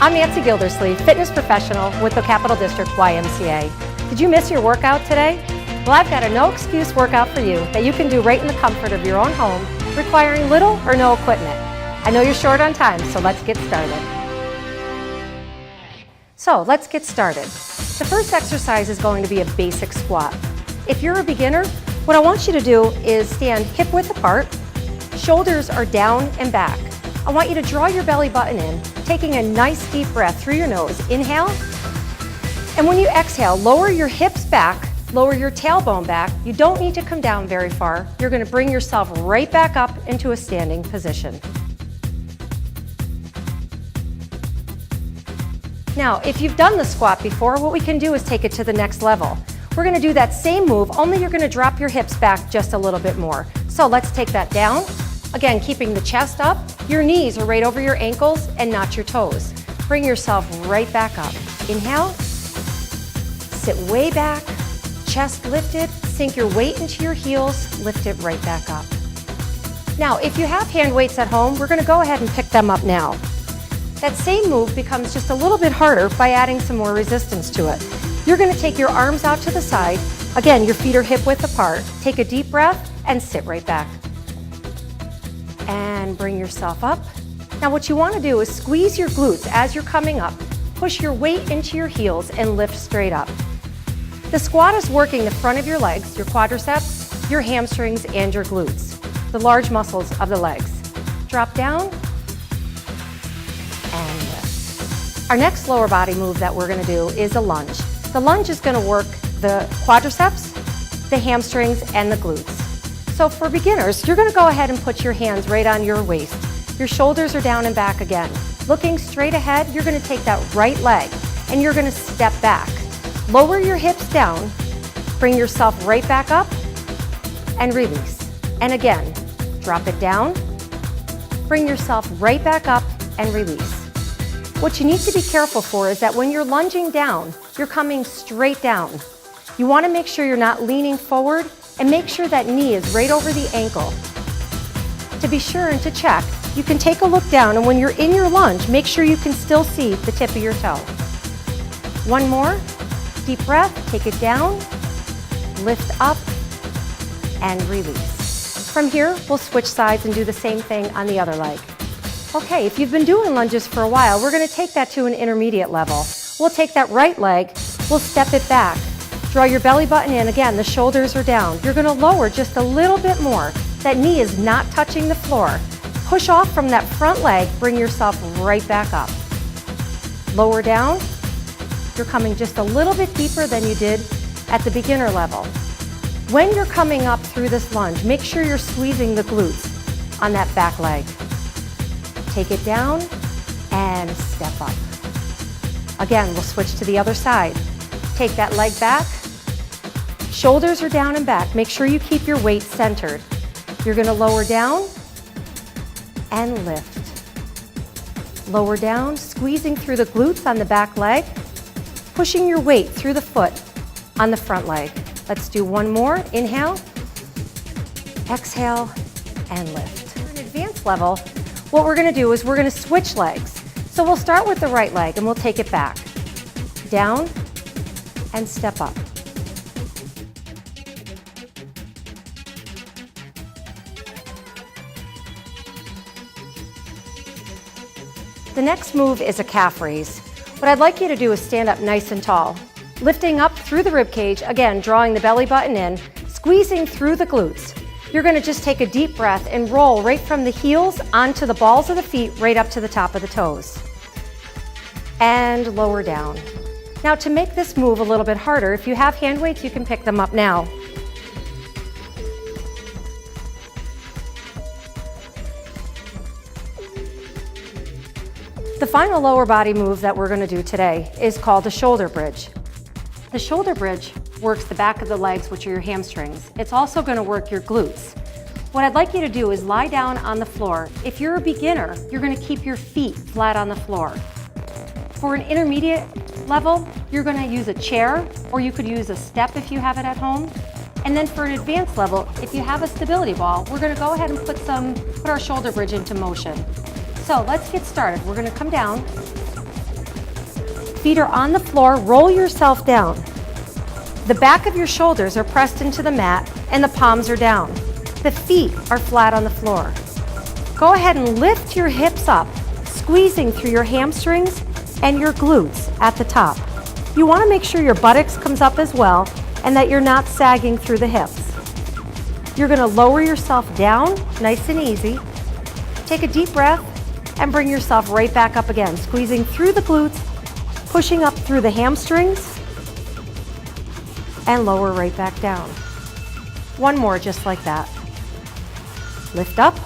I'm Nancy Gildersleeve, fitness professional with the Capital District YMCA. Did you miss your workout today? Well, I've got a no-excuse workout for you that you can do right in the comfort of your own home, requiring little or no equipment. I know you're short on time, so let's get started. The first exercise is going to be a basic squat. If you're a beginner, what I want you to do is stand hip-width apart, shoulders are down and back. I want you to draw your belly button in, taking a nice deep breath through your nose. Inhale, and when you exhale, lower your hips back, lower your tailbone back. You don't need to come down very far. You're going to bring yourself right back up into a standing position. Now, if you've done the squat before, what we can do is take it to the next level. We're going to do that same move, only you're going to drop your hips back just a little bit more. So let's take that down. Again, keeping the chest up. Your knees are right over your ankles and not your toes. Bring yourself right back up. Inhale, sit way back, chest lifted, sink your weight into your heels, lift it right back up. Now, if you have hand weights at home, we're going to go ahead and pick them up now. That same move becomes just a little bit harder by adding some more resistance to it. You're going to take your arms out to the side. Again, your feet are hip-width apart. Take a deep breath and sit right back. And bring yourself up. Now what you want to do is squeeze your glutes as you're coming up. Push your weight into your heels and lift straight up. The squat is working the front of your legs, your quadriceps, your hamstrings, and your glutes, the large muscles of the legs. Drop down and lift. Our next lower body move that we're going to do is a lunge. The lunge is going to work the quadriceps, the hamstrings, and the glutes. So for beginners, you're going to go ahead and put your hands right on your waist. Your shoulders are down and back again. Looking straight ahead, you're going to take that right leg and you're going to step back. Lower your hips down, bring yourself right back up and release. And again, drop it down, bring yourself right back up and release. What you need to be careful for is that when you're lunging down, you're coming straight down. You want to make sure you're not leaning forward and make sure that knee is right over the ankle. To be sure and to check, you can take a look down, and when you're in your lunge, make sure you can still see the tip of your toe. One more, deep breath, take it down, lift up, and release. From here, we'll switch sides and do the same thing on the other leg. Okay, if you've been doing lunges for a while, we're going to take that to an intermediate level. We'll take that right leg, we'll step it back. Draw your belly button in. Again, the shoulders are down. You're going to lower just a little bit more. That knee is not touching the floor. Push off from that front leg. Bring yourself right back up. Lower down. You're coming just a little bit deeper than you did at the beginner level. When you're coming up through this lunge, make sure you're squeezing the glutes on that back leg. Take it down and step up. Again, we'll switch to the other side. Take that leg back. Shoulders are down and back. Make sure you keep your weight centered. You're going to lower down and lift. Lower down, squeezing through the glutes on the back leg, pushing your weight through the foot on the front leg. Let's do one more. Inhale, exhale, and lift. For an advanced level, what we're going to do is we're going to switch legs. So we'll start with the right leg and we'll take it back. Down and step up. The next move is a calf raise. What I'd like you to do is stand up nice and tall, lifting up through the rib cage, again, drawing the belly button in, squeezing through the glutes. You're going to just take a deep breath and roll right from the heels onto the balls of the feet, right up to the top of the toes. And lower down. Now to make this move a little bit harder, if you have hand weights, you can pick them up now. The final lower body move that we're going to do today is called a shoulder bridge. The shoulder bridge works the back of the legs, which are your hamstrings. It's also going to work your glutes. What I'd like you to do is lie down on the floor. If you're a beginner, you're going to keep your feet flat on the floor. For an intermediate level, you're going to use a chair, or you could use a step if you have it at home. And then for an advanced level, if you have a stability ball, we're going to go ahead and put our shoulder bridge into motion. So let's get started. We're going to come down, feet are on the floor, roll yourself down. The back of your shoulders are pressed into the mat and the palms are down. The feet are flat on the floor. Go ahead and lift your hips up, squeezing through your hamstrings and your glutes at the top. You want to make sure your buttocks comes up as well and that you're not sagging through the hips. You're going to lower yourself down, nice and easy. Take a deep breath and bring yourself right back up again, squeezing through the glutes, pushing up through the hamstrings, and lower right back down. One more just like that. Lift up.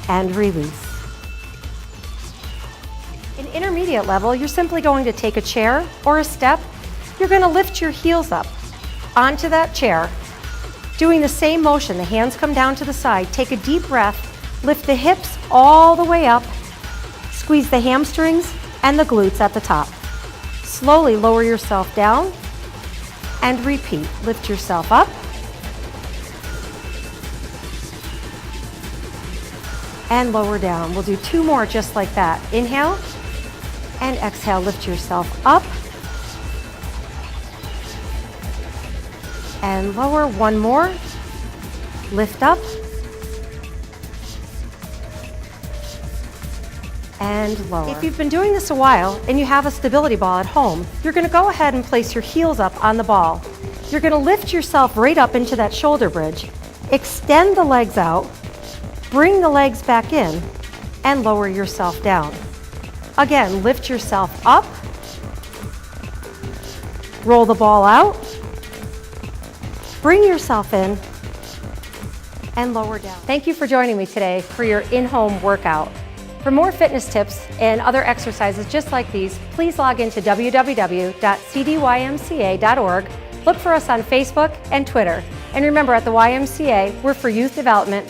And release. In intermediate level, you're simply going to take a chair or a step. You're going to lift your heels up onto that chair, doing the same motion. The hands come down to the side. Take a deep breath, lift the hips all the way up, squeeze the hamstrings and the glutes at the top. Slowly lower yourself down and repeat. Lift yourself up and lower down. We'll do 2 more just like that. Inhale and exhale, lift yourself up and lower. 1 more, lift up and lower. If you've been doing this a while and you have a stability ball at home, you're gonna go ahead and place your heels up on the ball. You're gonna lift yourself right up into that shoulder bridge, extend the legs out, bring the legs back in, and lower yourself down. Again, lift yourself up, roll the ball out, bring yourself in, and lower down. Thank you for joining me today for your in-home workout. For more fitness tips and other exercises just like these, please log into www.cdymca.org. Look for us on Facebook and Twitter. And remember, at the YMCA, we're for youth development,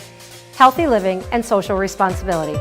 healthy living, and social responsibility.